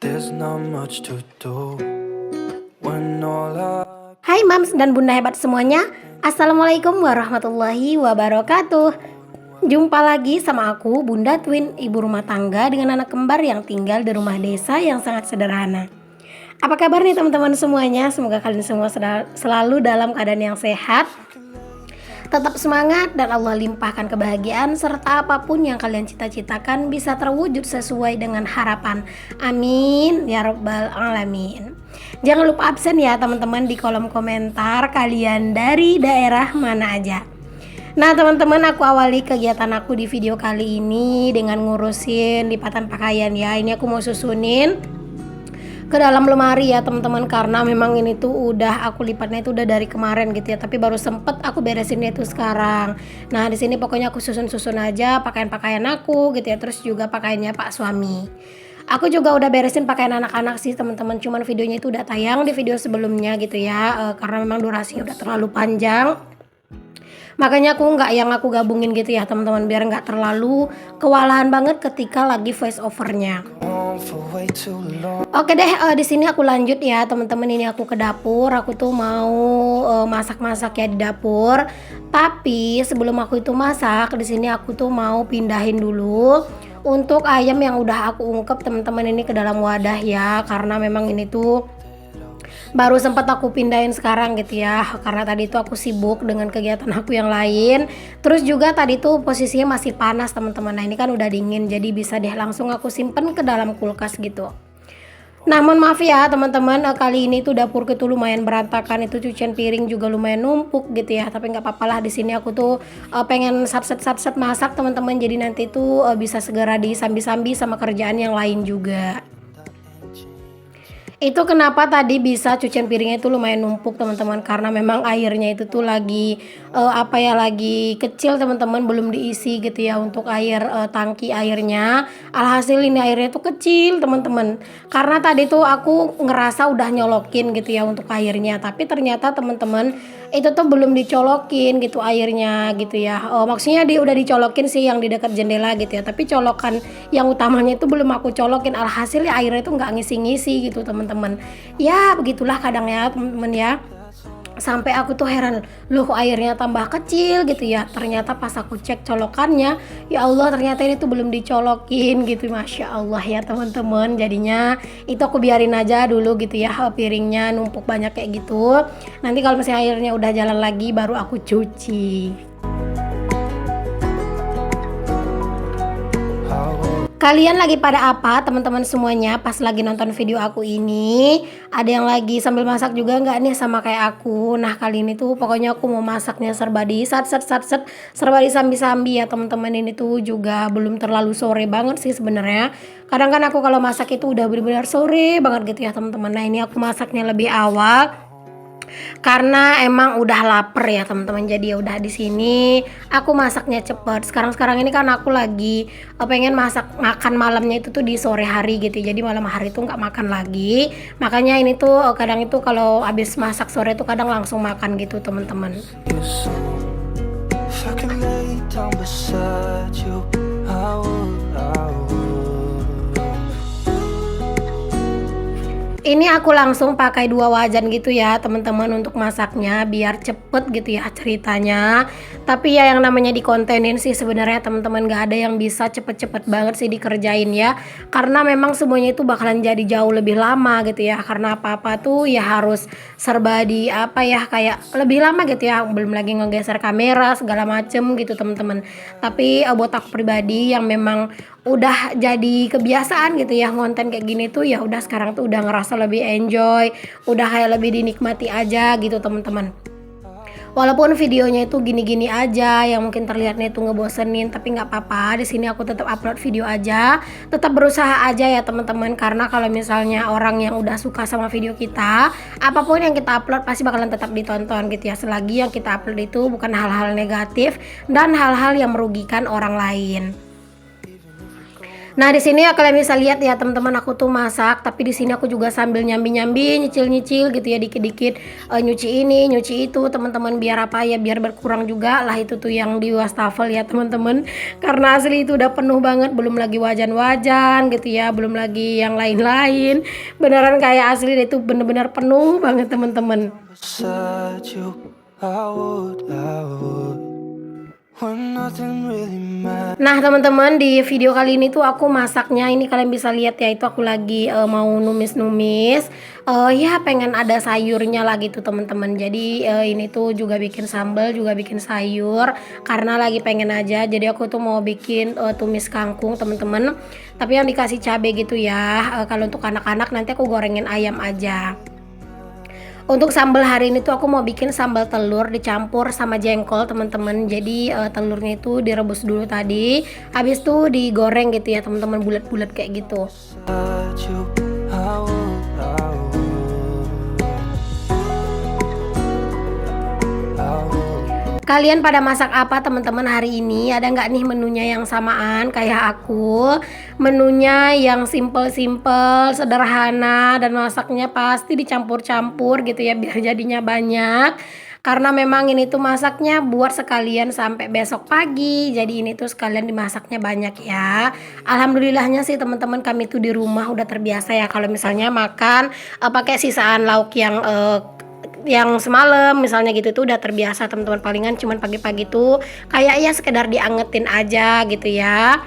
There's not much to do when all I Hai Mams dan Bunda hebat semuanya. Assalamualaikum warahmatullahi wabarakatuh. Jumpa lagi sama aku, Bunda Twin, ibu rumah tangga dengan anak kembar yang tinggal di rumah desa yang sangat sederhana. Apa kabar nih teman-teman semuanya? Semoga kalian semua selalu dalam keadaan yang sehat, tetap semangat, dan Allah limpahkan kebahagiaan serta apapun yang kalian cita-citakan bisa terwujud sesuai dengan harapan. Amin ya rabbal alamin. Jangan lupa absen ya teman-teman di kolom komentar kalian dari daerah mana aja. Nah teman-teman, aku awali kegiatan aku di video kali ini dengan ngurusin lipatan pakaian ya. Ini aku mau susunin ke dalam lemari ya teman-teman, karena memang ini tuh udah aku lipatnya itu udah dari kemarin gitu ya, tapi baru sempet aku beresinnya itu sekarang. Nah di sini pokoknya aku susun-susun aja pakaian-pakaian aku gitu ya, terus juga pakaiannya Pak suami. Aku juga udah beresin pakaian anak-anak sih teman-teman, cuman videonya itu udah tayang di video sebelumnya gitu ya, karena memang durasinya udah terlalu panjang. Makanya aku aku gabungin gitu ya teman-teman, biar nggak terlalu kewalahan banget ketika lagi voice overnya. on for way too long. Oke deh, di sini aku lanjut ya teman-teman. Ini aku ke dapur, aku tuh mau masak-masak ya di dapur. Tapi sebelum aku itu masak, di sini aku tuh mau pindahin dulu untuk ayam yang udah aku ungkep teman-teman ini ke dalam wadah ya, karena memang ini tuh baru sempat aku pindahin sekarang gitu ya, karena tadi tuh aku sibuk dengan kegiatan aku yang lain. Terus juga tadi tuh posisinya masih panas teman-teman. Nah ini kan udah dingin, jadi bisa deh langsung aku simpen ke dalam kulkas gitu. Nah mohon maaf ya teman-teman, kali ini tuh dapurku tuh lumayan berantakan, itu cucian piring juga lumayan numpuk gitu ya. Tapi nggak apa-apa lah, di sini aku tuh pengen satset masak teman-teman, jadi nanti tuh bisa segera disambi-sambi sama kerjaan yang lain juga. Itu kenapa tadi bisa cucian piringnya itu lumayan numpuk teman-teman, karena memang airnya itu tuh lagi lagi kecil teman-teman, belum diisi gitu ya untuk air tangki airnya. Alhasil ini airnya tuh kecil teman-teman, karena tadi tuh aku ngerasa udah nyolokin gitu ya untuk airnya, tapi ternyata teman-teman itu tuh belum dicolokin gitu airnya gitu ya. Maksudnya udah dicolokin sih yang di dekat jendela gitu ya, tapi colokan yang utamanya itu belum aku colokin. Alhasil ya airnya itu nggak ngisi-ngisi gitu teman-teman. Ya begitulah kadang ya teman-teman ya. Sampai aku tuh heran, loh kok airnya tambah kecil gitu ya. Ternyata pas aku cek colokannya, ya Allah ternyata ini tuh belum dicolokin gitu. Masya Allah ya teman-teman. Jadinya itu aku biarin aja dulu gitu ya, piringnya numpuk banyak kayak gitu. Nanti kalau misalnya airnya udah jalan lagi baru aku cuci. Kalian lagi pada apa teman-teman semuanya pas lagi nonton video aku ini? Ada yang lagi sambil masak juga nggak nih sama kayak aku? Nah kali ini tuh pokoknya aku mau masaknya serba di serba disambi-sambi ya teman-teman. Ini tuh juga belum terlalu sore banget sih sebenarnya. Kadang kan aku kalau masak itu udah benar-benar sore banget gitu ya teman-teman. Nah ini aku masaknya lebih awal karena emang udah lapar ya teman-teman, jadi ya udah di sini aku masaknya cepet. Sekarang ini kan aku lagi pengen makan malamnya itu tuh di sore hari gitu, jadi malam hari tuh nggak makan lagi. Makanya ini tuh kadang itu kalau habis masak sore tuh kadang langsung makan gitu teman-teman. You soon. If I can lay down beside you, I would. Ini aku langsung pakai 2 wajan gitu ya teman-teman untuk masaknya biar cepet gitu ya ceritanya. Tapi ya yang namanya dikontenin sih sebenarnya teman-teman, gak ada yang bisa cepet-cepet banget sih dikerjain ya. Karena memang semuanya itu bakalan jadi jauh lebih lama gitu ya. Karena apa-apa tuh ya harus serba di kayak lebih lama gitu ya. Belum lagi ngegeser kamera segala macem gitu teman-teman. Tapi buat aku pribadi yang memang udah jadi kebiasaan gitu ya ngonten kayak gini tuh, ya udah sekarang tuh udah ngerasa lebih enjoy, udah kayak lebih dinikmati aja gitu teman-teman. Walaupun videonya itu gini-gini aja yang mungkin terlihatnya itu ngebosenin, tapi nggak apa-apa, di sini aku tetap upload video aja, tetap berusaha aja ya teman-teman. Karena kalau misalnya orang yang udah suka sama video kita, apapun yang kita upload pasti bakalan tetap ditonton gitu ya, selagi yang kita upload itu bukan hal-hal negatif dan hal-hal yang merugikan orang lain. Nah, di sini ya kalian bisa lihat ya teman-teman, aku tuh masak, tapi di sini aku juga sambil nyambi-nyambi, nyicil-nyicil gitu ya, dikit-dikit nyuci ini, nyuci itu, teman-teman, biar apa ya, biar berkurang juga lah itu tuh yang di wastafel ya teman-teman. Karena asli itu udah penuh banget, belum lagi wajan-wajan gitu ya, belum lagi yang lain-lain. Beneran kayak asli itu bener-bener penuh banget teman-teman. beside you, I would, when nothing really matters. Nah teman-teman, di video kali ini tuh aku masaknya, ini kalian bisa lihat ya, itu aku lagi mau numis-numis, ya pengen ada sayurnya lah gitu teman-teman. Jadi ini tuh juga bikin sambal, juga bikin sayur, karena lagi pengen aja. Jadi aku tuh mau bikin tumis kangkung teman-teman, tapi yang dikasih cabai gitu ya. Kalau untuk anak-anak nanti aku gorengin ayam aja. Untuk sambal hari ini tuh aku mau bikin sambal telur dicampur sama jengkol teman-teman. Jadi telurnya itu direbus dulu tadi, habis itu digoreng gitu ya teman-teman, bulat-bulat kayak gitu. Beside you, I would, I would. Kalian pada masak apa teman-teman hari ini? Ada nggak nih menunya yang samaan kayak aku? Menunya yang simple-simple, sederhana, dan masaknya pasti dicampur-campur gitu ya, biar jadinya banyak. Karena memang ini tuh masaknya buat sekalian sampai besok pagi. Jadi ini tuh sekalian dimasaknya banyak ya. Alhamdulillahnya sih teman-teman, kami tuh di rumah udah terbiasa ya kalau misalnya makan pakai sisaan lauk yang semalam misalnya gitu tuh udah terbiasa teman-teman. Palingan cuman pagi-pagi tuh kayak ya sekedar diangetin aja gitu ya.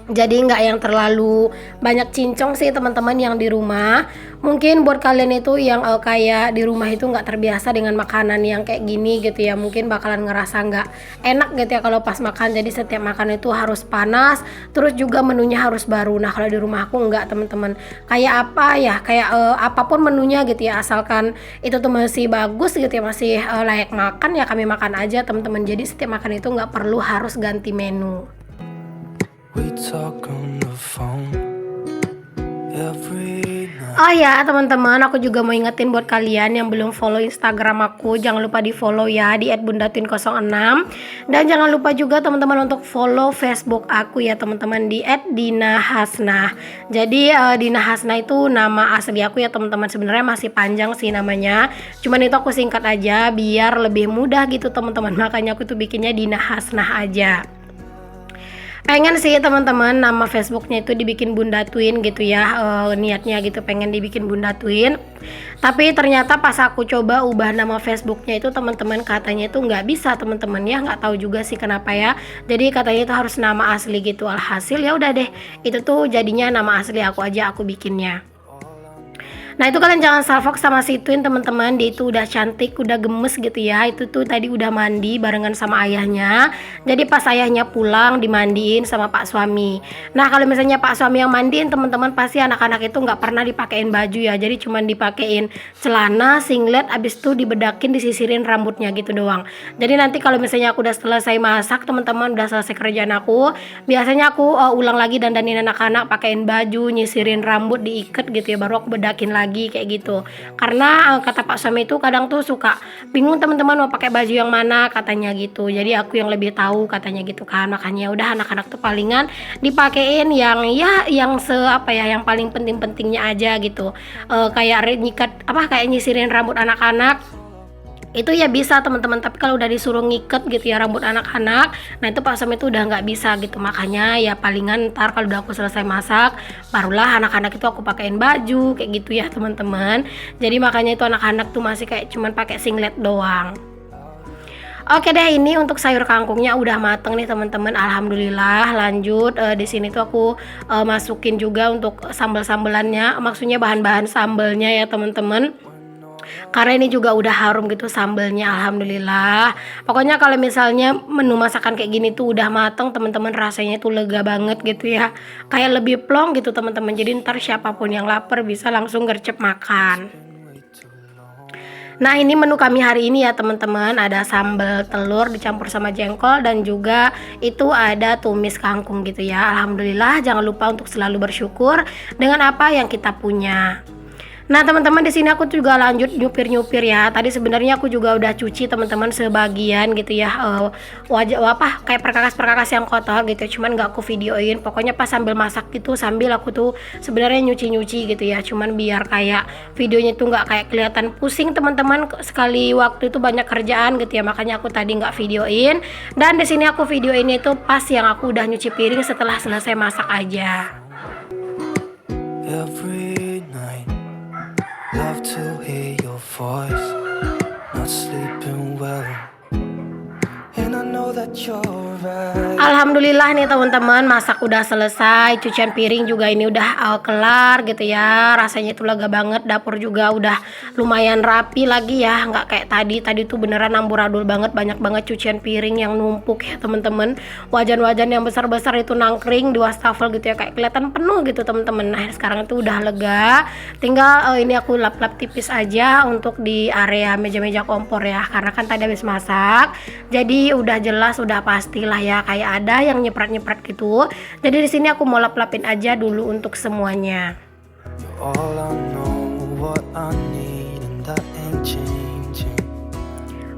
Jadi nggak yang terlalu banyak cincong sih teman-teman yang di rumah. Mungkin buat kalian itu yang kayak di rumah itu nggak terbiasa dengan makanan yang kayak gini gitu ya, mungkin bakalan ngerasa nggak enak gitu ya kalau pas makan. Jadi setiap makan itu harus panas, terus juga menunya harus baru. Nah kalau di rumah aku nggak teman-teman, kayak apa ya, kayak apapun menunya gitu ya, asalkan itu tuh masih bagus gitu ya, masih layak makan ya kami makan aja teman-teman. Jadi setiap makan itu nggak perlu harus ganti menu. We talk on the phone every night. Oh ya teman-teman, aku juga mau ingetin buat kalian yang belum follow Instagram aku, jangan lupa di follow ya di @bundatwin06. Dan jangan lupa juga teman-teman untuk follow Facebook aku ya teman-teman di @dinahasnah. Jadi Dina Hasnah itu nama asli aku ya teman-teman, sebenarnya masih panjang sih namanya, cuman itu aku singkat aja biar lebih mudah gitu teman-teman, makanya aku tuh bikinnya Dina Hasnah aja. Pengen sih teman-teman nama Facebooknya itu dibikin Bunda Twin gitu ya, niatnya gitu pengen dibikin Bunda Twin. Tapi ternyata pas aku coba ubah nama Facebooknya itu teman-teman, katanya itu nggak bisa teman-teman ya, nggak tahu juga sih kenapa ya. Jadi katanya itu harus nama asli gitu. Alhasil ya udah deh, itu tuh jadinya nama asli aku aja aku bikinnya. Nah itu kalian jangan salfok sama si Twin teman-teman, dia itu udah cantik, udah gemes gitu ya. Itu tuh tadi udah mandi barengan sama ayahnya. Jadi pas ayahnya pulang dimandiin sama pak suami. Nah kalau misalnya pak suami yang mandiin teman-teman, pasti anak-anak itu nggak pernah dipakein baju ya. Jadi cuman dipakein celana, singlet, abis itu dibedakin, disisirin rambutnya gitu doang. Jadi nanti kalau misalnya aku udah selesai masak teman-teman, udah selesai kerjaan aku, biasanya aku ulang lagi dandanin anak-anak, pakein baju, nyisirin rambut, diikat gitu ya, baru aku bedakin lagi kayak gitu. Karena kata pak suami itu kadang tuh suka bingung teman-teman mau pakai baju yang mana katanya gitu. Jadi aku yang lebih tahu katanya gitu kan. Makanya udah anak-anak tuh palingan dipakein yang ya yang yang paling penting-pentingnya aja gitu. Kayak nyikat kayak nyisirin rambut anak-anak itu ya bisa teman-teman, tapi kalau udah disuruh ngiket gitu ya rambut anak-anak, nah itu pak Sam itu udah nggak bisa gitu. Makanya ya palingan ntar kalau udah aku selesai masak barulah anak-anak itu aku pakein baju kayak gitu ya teman-teman. Jadi makanya itu anak-anak tuh masih kayak cuman pakai singlet doang. Oke deh, ini untuk sayur kangkungnya udah mateng nih teman-teman. Alhamdulillah. Lanjut di sini tuh aku masukin juga untuk sambal-sambelannya, maksudnya bahan-bahan sambalnya ya teman-teman. Karena ini juga udah harum gitu sambalnya, alhamdulillah. Pokoknya kalau misalnya menu masakan kayak gini tuh udah mateng teman-teman, rasanya tuh lega banget gitu ya. Kayak lebih plong gitu teman-teman. Jadi ntar siapapun yang lapar bisa langsung gercep makan. Nah ini menu kami hari ini ya teman-teman, ada sambal telur dicampur sama jengkol dan juga itu ada tumis kangkung gitu ya. Alhamdulillah, jangan lupa untuk selalu bersyukur dengan apa yang kita punya. Nah teman-teman, di sini aku juga lanjut nyupir ya. Tadi sebenarnya aku juga udah cuci teman-teman sebagian gitu ya, wajah apa kayak perkakas yang kotor gitu. Cuman nggak aku videoin. Pokoknya pas sambil masak gitu, sambil aku tuh sebenarnya nyuci gitu ya. Cuman biar kayak videonya tuh nggak kayak kelihatan pusing teman-teman. Sekali waktu itu banyak kerjaan gitu ya. Makanya aku tadi nggak videoin. Dan di sini aku videoin itu pas yang aku udah nyuci piring setelah selesai masak aja. Every night, love to hear your voice. Not sleeping well, and I know that you're right. Alhamdulillah nih teman-teman, masak udah selesai, cucian piring juga ini udah kelar gitu ya. Rasanya itu lega banget, dapur juga udah lumayan rapi lagi ya, nggak kayak tadi tuh beneran amburadul banget, banyak banget cucian piring yang numpuk ya teman-teman. Wajan-wajan yang besar-besar itu nangkring di wastafel gitu ya, kayak kelihatan penuh gitu teman-teman. Nah sekarang itu udah lega, tinggal ini aku lap-lap tipis aja untuk di area meja-meja kompor ya, karena kan tadi habis masak, jadi udah jelas, udah pastilah ya kayak ada yang nyeprat-nyeprat gitu. Jadi di sini aku mau lap-lapin aja dulu untuk semuanya. You're all I know, what I need, and that ain't changing.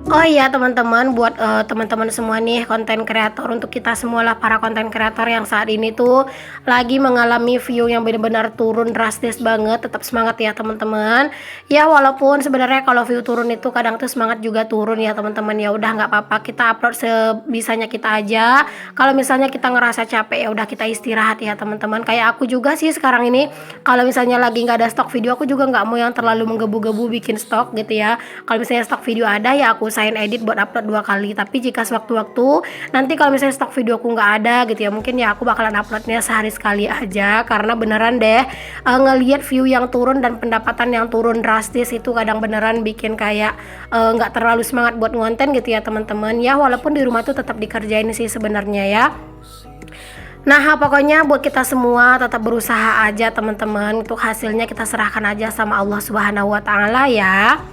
Oh iya teman-teman, buat teman-teman semua nih konten kreator, untuk kita semua lah para konten kreator yang saat ini tuh lagi mengalami view yang benar-benar turun drastis banget. Tetap semangat ya teman-teman. Ya walaupun sebenarnya kalau view turun itu kadang tuh semangat juga turun ya teman-teman. Ya udah nggak apa-apa, kita upload sebisanya kita aja. Kalau misalnya kita ngerasa capek ya udah kita istirahat ya teman-teman. Kayak aku juga sih sekarang ini, kalau misalnya lagi nggak ada stok video, aku juga nggak mau yang terlalu menggebu-gebu bikin stok gitu ya. Kalau misalnya stok video ada ya aku usahain edit buat upload 2 kali. Tapi jika sewaktu-waktu nanti kalau misalnya stok video aku nggak ada gitu ya, mungkin ya aku bakalan uploadnya sehari sekali aja. Karena beneran deh ngelihat view yang turun dan pendapatan yang turun drastis itu kadang beneran bikin kayak nggak terlalu semangat buat ngonten gitu ya teman-teman. Ya walaupun di rumah tuh tetap dikerjain sih sebenarnya ya. Nah pokoknya buat kita semua tetap berusaha aja teman-teman. Untuk hasilnya kita serahkan aja sama Allah Subhanahu wa taala ya.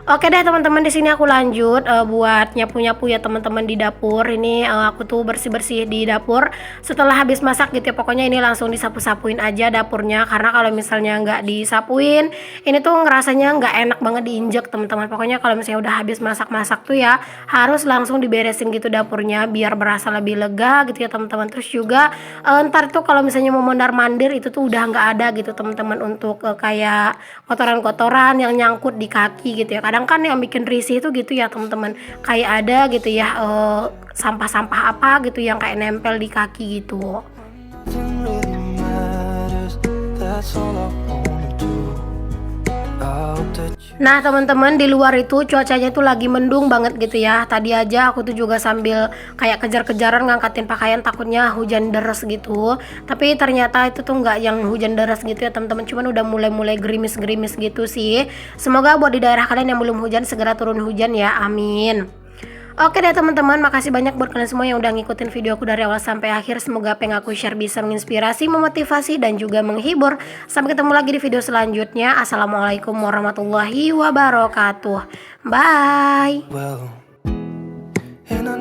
Oke deh teman-teman, di sini aku lanjut buat nyapu-nyapu ya teman-teman di dapur. Ini aku tuh bersih-bersih di dapur setelah habis masak gitu ya. Pokoknya ini langsung disapu-sapuin aja dapurnya, karena kalau misalnya nggak disapuin ini tuh ngerasanya nggak enak banget diinjek teman-teman. Pokoknya kalau misalnya udah habis masak-masak tuh ya harus langsung diberesin gitu dapurnya biar berasa lebih lega gitu ya teman-teman. Terus juga ntar tuh kalau misalnya mau mondar-mandir itu tuh udah nggak ada gitu teman-teman, untuk kayak kotoran-kotoran yang nyangkut di kaki gitu ya. Kadang kan yang bikin risih itu gitu ya teman-teman, kayak ada gitu ya sampah-sampah apa gitu yang kayak nempel di kaki gitu. Nothing really matters, that's all I wanna do. I hope that you Nah teman-teman, di luar itu cuacanya tuh lagi mendung banget gitu ya. Tadi aja aku tuh juga sambil kayak kejar-kejaran ngangkatin pakaian, takutnya hujan deras gitu. Tapi ternyata itu tuh nggak yang hujan deras gitu ya teman-teman, cuman udah mulai gerimis-gerimis gitu sih. Semoga buat di daerah kalian yang belum hujan segera turun hujan ya, amin. Oke deh teman-teman, makasih banyak buat kalian semua yang udah ngikutin video aku dari awal sampai akhir. Semoga apa yang aku share bisa menginspirasi, memotivasi, dan juga menghibur. Sampai ketemu lagi di video selanjutnya. Assalamualaikum warahmatullahi wabarakatuh. Bye. well, and I